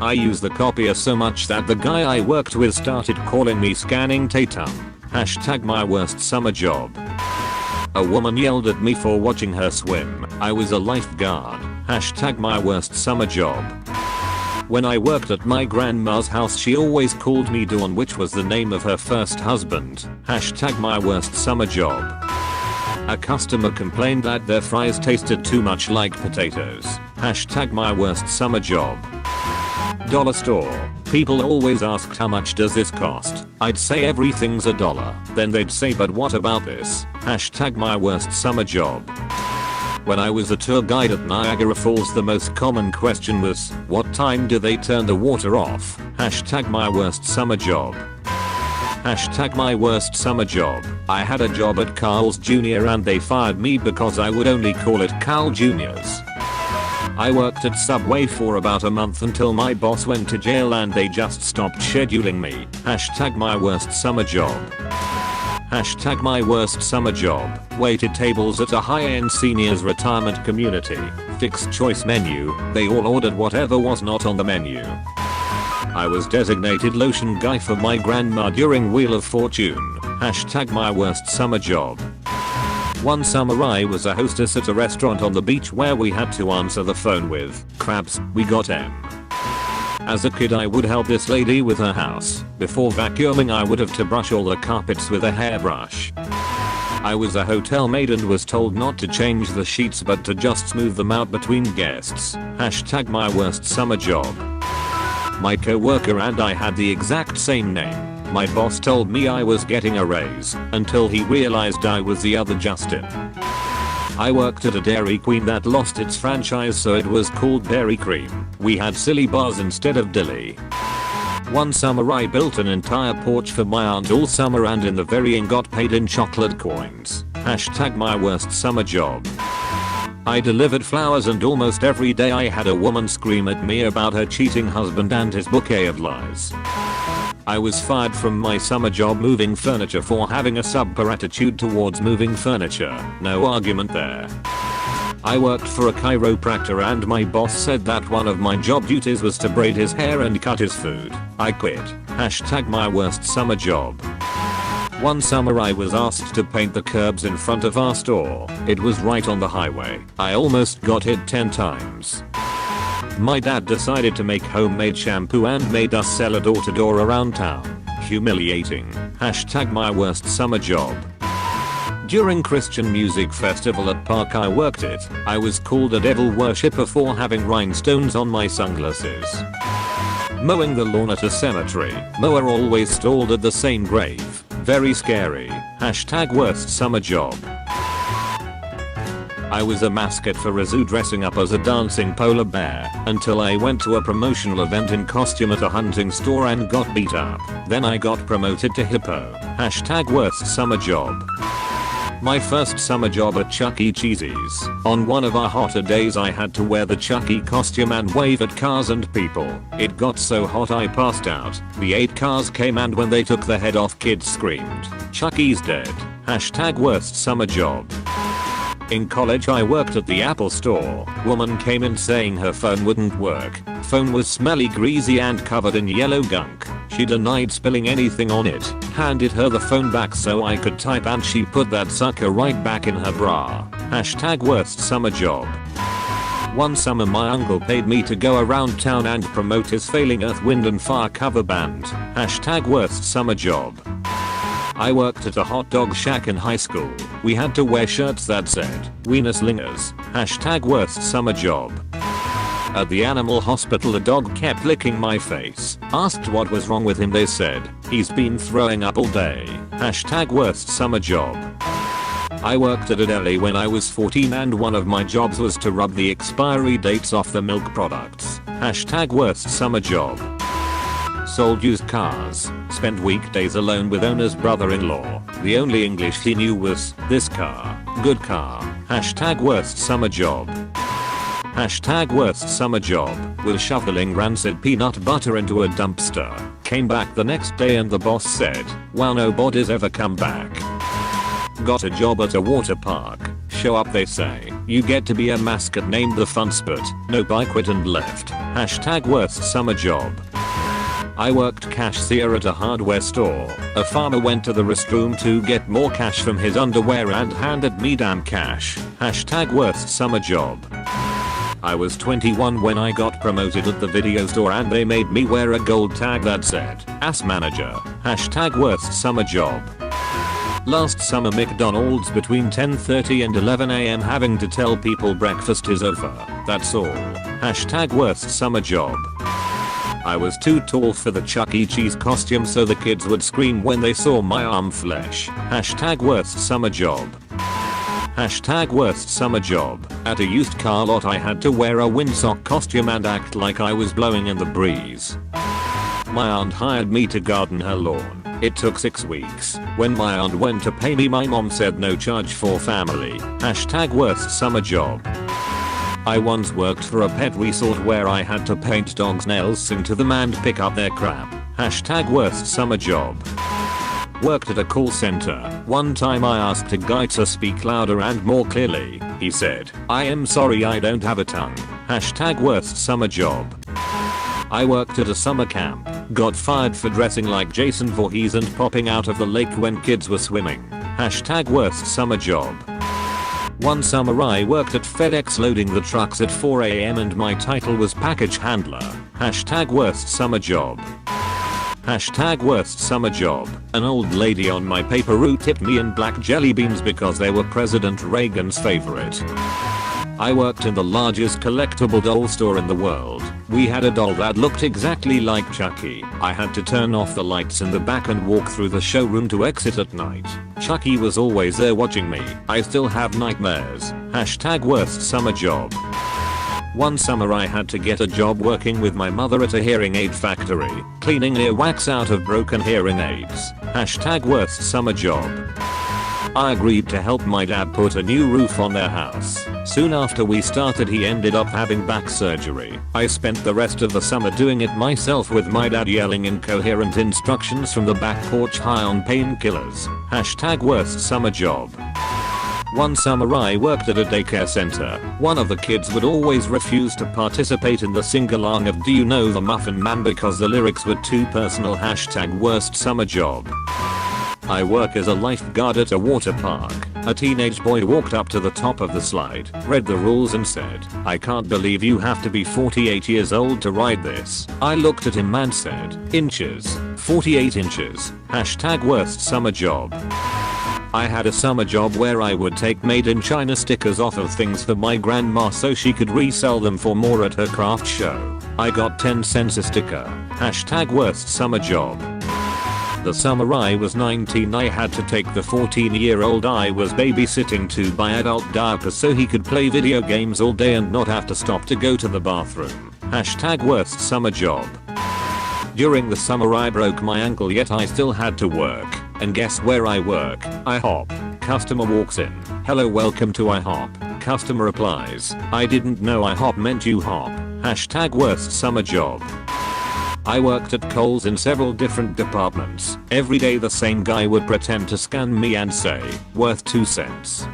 I use the copier so much that the guy I worked with started calling me scanning Tatum. Hashtag my worst summer job. A woman yelled at me for watching her swim. I was a lifeguard. Hashtag my worst summer job. When I worked at my grandma's house, she always called me Dawn, which was the name of her first husband. Hashtag my worst summer job. A customer complained that their fries tasted too much like potatoes. Hashtag my worst summer job. Dollar store. People always asked how much does this cost. I'd say everything's $1. Then they'd say but what about this? Hashtag my worst summer job. When I was a tour guide at Niagara Falls, the most common question was, what time do they turn the water off? Hashtag my worst summer job. Hashtag my worst summer job. I had a job at Carl's Jr. and they fired me because I would only call it Carl Jr.'s. I worked at Subway for about a month until my boss went to jail and they just stopped scheduling me. Hashtag my worst summer job. Hashtag my worst summer job. Waited tables at a high-end seniors retirement community. Fixed choice menu. They all ordered whatever was not on the menu. I was designated lotion guy for my grandma during Wheel of Fortune. Hashtag my worst summer job. One summer I was a hostess at a restaurant on the beach where we had to answer the phone with, crabs, we got M. As a kid I would help this lady with her house. Before vacuuming I would have to brush all the carpets with a hairbrush. I was a hotel maid and was told not to change the sheets but to just smooth them out between guests. Hashtag my worst summer job. My co-worker and I had the exact same name. My boss told me I was getting a raise until he realized I was the other Justin. I worked at a Dairy Queen that lost its franchise, so it was called Dairy Cream. We had silly bars instead of dilly. One summer I built an entire porch for my aunt all summer and in the very end got paid in chocolate coins. Hashtag my worst summer job. I delivered flowers and almost every day I had a woman scream at me about her cheating husband and his bouquet of lies. I was fired from my summer job moving furniture for having a subpar attitude towards moving furniture. No argument there. I worked for a chiropractor and my boss said that one of my job duties was to braid his hair and cut his food. I quit. Hashtag my worst summer job. One summer I was asked to paint the curbs in front of our store. It was right on the highway. I almost got hit 10 times. My dad decided to make homemade shampoo and made us sell it door to door around town. Humiliating. Hashtag my worst summer job. During Christian Music Festival at park I worked it, I was called a devil worshipper for having rhinestones on my sunglasses. Mowing the lawn at a cemetery. Mower always stalled at the same grave. Very scary. Hashtag worst summer job. I was a mascot for a zoo dressing up as a dancing polar bear until I went to a promotional event in costume at a hunting store and got beat up. Then I got promoted to hippo. Hashtag worst summer job. My first summer job at Chuck E. Cheese's. On one of our hotter days I had to wear the Chuck E. costume and wave at cars and people. It got so hot I passed out. The 8 cars came and when they took the head off kids screamed, Chuck E's dead. Hashtag worst summer job. In college I worked at the Apple store. Woman came in saying her phone wouldn't work. Phone was smelly, greasy and covered in yellow gunk. She denied spilling anything on it. Handed her the phone back so I could type and she put that sucker right back in her bra. Hashtag worst summer job. One summer my uncle paid me to go around town and promote his Failing Earth, Wind and Fire cover band. Hashtag worst summer job. I worked at a hot dog shack in high school. We had to wear shirts that said, Wiener Slingers. Hashtag worst summer job. At the animal hospital a dog kept licking my face. Asked what was wrong with him, they said, he's been throwing up all day. Hashtag worst summer job. I worked at a deli when I was 14 and one of my jobs was to rub the expiry dates off the milk products. Hashtag worst summer job. Sold used cars. Spent weekdays alone with owner's brother-in-law. The only English he knew was, this car, good car. Hashtag worst summer job. Hashtag worst summer job. Was shoveling rancid peanut butter into a dumpster. Came back the next day and the boss said, well, nobody's ever come back. Got a job at a water park. Show up, they say. You get to be a mascot named the Funspot. Nope, I quit and left. Hashtag worst summer job. I worked cashier at a hardware store. A farmer went to the restroom to get more cash from his underwear and handed me damn cash. Hashtag worst summer job. I was 21 when I got promoted at the video store and they made me wear a gold tag that said, Ass Manager. Hashtag worst summer job. Last summer McDonald's between 10:30 and 11 am having to tell people breakfast is over. That's all. Hashtag worst summer job. I was too tall for the Chuck E. Cheese costume so the kids would scream when they saw my arm flesh. Hashtag worst summer job. Hashtag worst summer job. At a used car lot I had to wear a windsock costume and act like I was blowing in the breeze. My aunt hired me to garden her lawn. It took 6 weeks. When my aunt went to pay me my mom said no charge for family. Hashtag worst summer job. I once worked for a pet resort where I had to paint dogs' nails, sing to them and pick up their crap. Hashtag worst summer job. Worked at a call center. One time I asked a guy to speak louder and more clearly. He said, I am sorry I don't have a tongue. Hashtag worst summer job. I worked at a summer camp. Got fired for dressing like Jason Voorhees and popping out of the lake when kids were swimming. Hashtag worst summer job. One summer I worked at FedEx loading the trucks at 4 am and my title was package handler. Hashtag worst summer job. Hashtag worst summer job. An old lady on my paper route tipped me in black jelly beans because they were President Reagan's favorite. I worked in the largest collectible doll store in the world. We had a doll that looked exactly like Chucky. I had to turn off the lights in the back and walk through the showroom to exit at night. Chucky was always there watching me. I still have nightmares. Hashtag worst summer job. One summer I had to get a job working with my mother at a hearing aid factory, cleaning earwax out of broken hearing aids. Hashtag worst summer job. I agreed to help my dad put a new roof on their house. Soon after we started he ended up having back surgery. I spent the rest of the summer doing it myself with my dad yelling incoherent instructions from the back porch high on painkillers. Hashtag worst summer job. One summer I worked at a daycare center. One of the kids would always refuse to participate in the sing-along of Do You Know the Muffin Man because the lyrics were too personal. Hashtag worst summer job. I work as a lifeguard at a water park. A teenage boy walked up to the top of the slide, read the rules and said, I can't believe you have to be 48 years old to ride this. I looked at him and said, inches, 48 inches. Hashtag worst summer job. I had a summer job where I would take made in China stickers off of things for my grandma so she could resell them for more at her craft show. I got 10 cents a sticker. Hashtag worst summer job. The summer I was 19 I had to take the 14-year-old I was babysitting to buy adult diapers so he could play video games all day and not have to stop to go to the bathroom. Hashtag worst summer job. During the summer I broke my ankle yet I still had to work. And guess where I work? IHOP. Customer walks in. Hello, welcome to IHOP. Customer replies, I didn't know IHOP meant you hop. Hashtag worst summer job. I worked at Kohl's in several different departments. Every day the same guy would pretend to scan me and say, worth 2 cents.